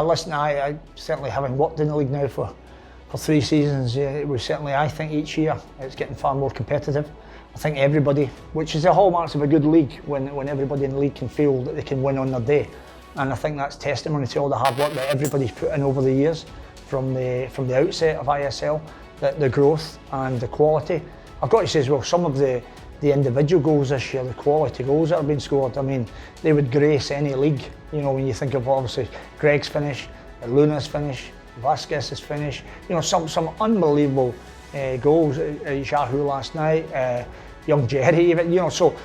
listen, I certainly, having worked in the league now for 3 seasons, I think each year it's getting far more competitive. I think everybody, which is the hallmarks of a good league, when everybody in the league can feel that they can win on their day. And I think that's testimony to all the hard work that everybody's put in over the years, from the outset of ISL, the growth and the quality. I've got to say as well, some of the individual goals this year, the quality goals that have been scored, I mean, they would grace any league. You know, when you think of obviously Greg's finish, Luna's finish, Vasquez's finish, you know, some unbelievable goals. Yahoo last night, young Jerry, even, you know, so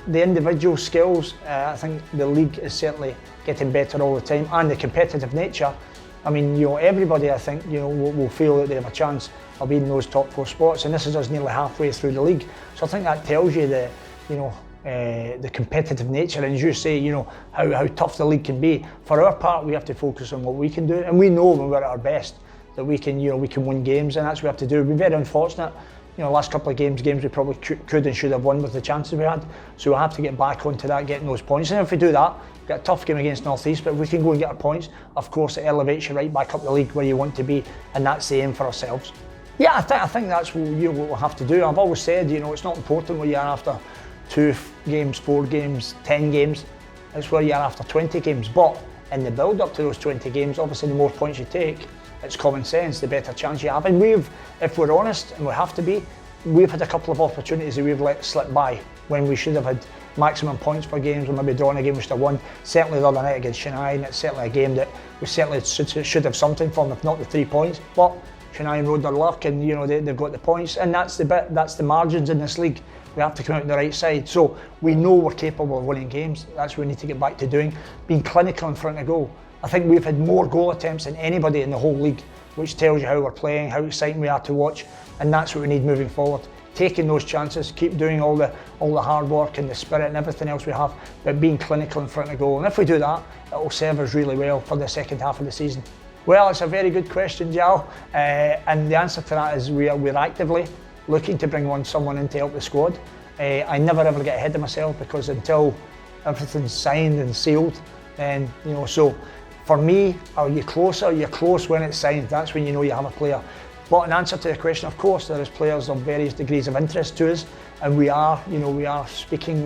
the individual skills, I think the league is certainly getting better all the time, and the competitive nature. I mean, you know, everybody, I think, you know, will feel that they have a chance of being in those top 4 spots, and this is us nearly halfway through the league. So I think that tells you the, you know, the competitive nature, and as you say, you know, how tough the league can be. For our part, we have to focus on what we can do, and we know when we're at our best that we can, you know, we can win games, and that's what we have to do. We're very unfortunate. You know, last couple of games we probably could and should have won with the chances we had. So we'll have to get back onto that, getting those points. And if we do that, we've got a tough game against North East, but if we can go and get our points, of course it elevates you right back up the league where you want to be, and that's the aim for ourselves. Yeah, I think that's what, you know, what we'll have to do. I've always said, you know, it's not important where you are after 2 games, 4 games, 10 games. It's where you are after 20 games. But in the build-up to those 20 games, obviously the more points you take, it's common sense, the better chance you have. And if we're honest, and we have to be, we've had a couple of opportunities that we've let slip by when we should have had maximum points per games, or maybe drawn a game we should have won. Certainly the other night against Chennai, it's certainly a game that we certainly should have something from, if not the 3 points. But Chennai rode their luck, and you know they've got the points, and that's the margins in this league. We have to come out on the right side. So we know we're capable of winning games. That's what we need to get back to doing. Being clinical in front of goal. I think we've had more goal attempts than anybody in the whole league, which tells you how we're playing, how exciting we are to watch, and that's what we need moving forward. Taking those chances, keep doing all the hard work and the spirit and everything else we have, but being clinical in front of goal. And if we do that, it will serve us really well for the second half of the season. Well, it's a very good question, Jal, and the answer to that is we're actively looking to bring someone in to help the squad. I never ever get ahead of myself, because until everything's signed and sealed, then, you know, so for me, are you closer? You're close when it's signed. That's when you know you have a player. But in answer to the question, of course, there is players of various degrees of interest to us, and we are speaking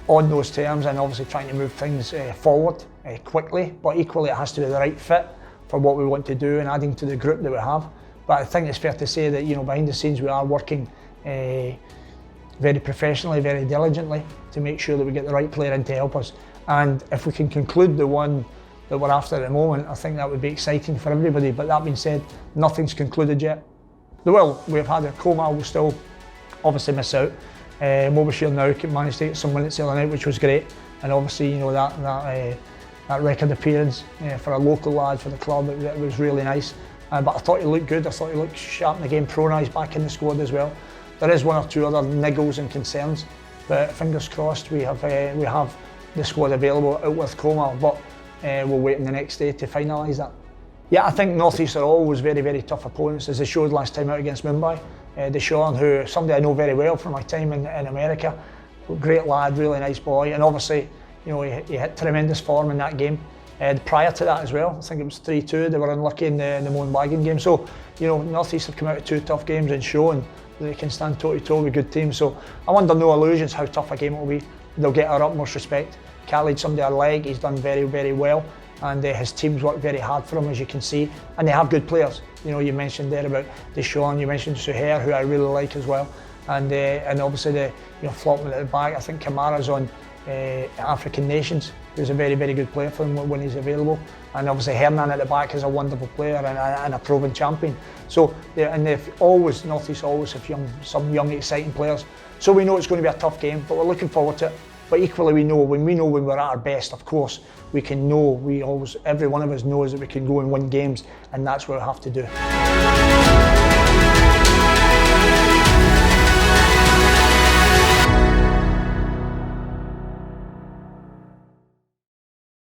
on those terms, and obviously trying to move things forward quickly. But equally, it has to be the right fit for what we want to do and adding to the group that we have. But I think it's fair to say that, you know, behind the scenes we are working very professionally, very diligently, to make sure that we get the right player in to help us. And if we can conclude the one that we're after at the moment, I think that would be exciting for everybody. But that being said, nothing's concluded yet. Well, we've had a Comal, will still obviously miss out. Mobile now managed to get some minutes the other night, which was great. And obviously, you know, that record appearance for a local lad for the club, it was really nice. But I thought he looked good. I thought he looked sharp in the game. Pronai's back in the squad as well. There is 1 or 2 other niggles and concerns, but fingers crossed we have the squad available out with Comal. But we'll wait in the next day to finalise that. Yeah, I think North East are always very, very tough opponents, as they showed last time out against Mumbai. Deshaun, who somebody I know very well from my time in America, great lad, really nice boy, and obviously, you know, he hit tremendous form in that game. Prior to that as well, I think it was 3-2. They were unlucky in the Moan Wagon game. So, you know, North East have come out of 2 tough games and shown that they can stand toe-to-toe with good teams. So I'm under no illusions how tough a game it will be. They'll get our utmost respect. Khalid, somebody I like, he's done very, very well, and his team's worked very hard for him, as you can see, and they have good players. You know, you mentioned there about Deshaun, you mentioned Suhair, who I really like as well, and obviously the Flockman at the back. I think Kamara's on African Nations, who's a very, very good player for them when he's available, and obviously Hernan at the back is a wonderful player and a proven champion. So North East always have some young exciting players. So we know it's going to be a tough game, but we're looking forward to it. But equally, we know when we're at our best, of course, we can know, every one of us knows that we can go and win games, and that's what we have to do.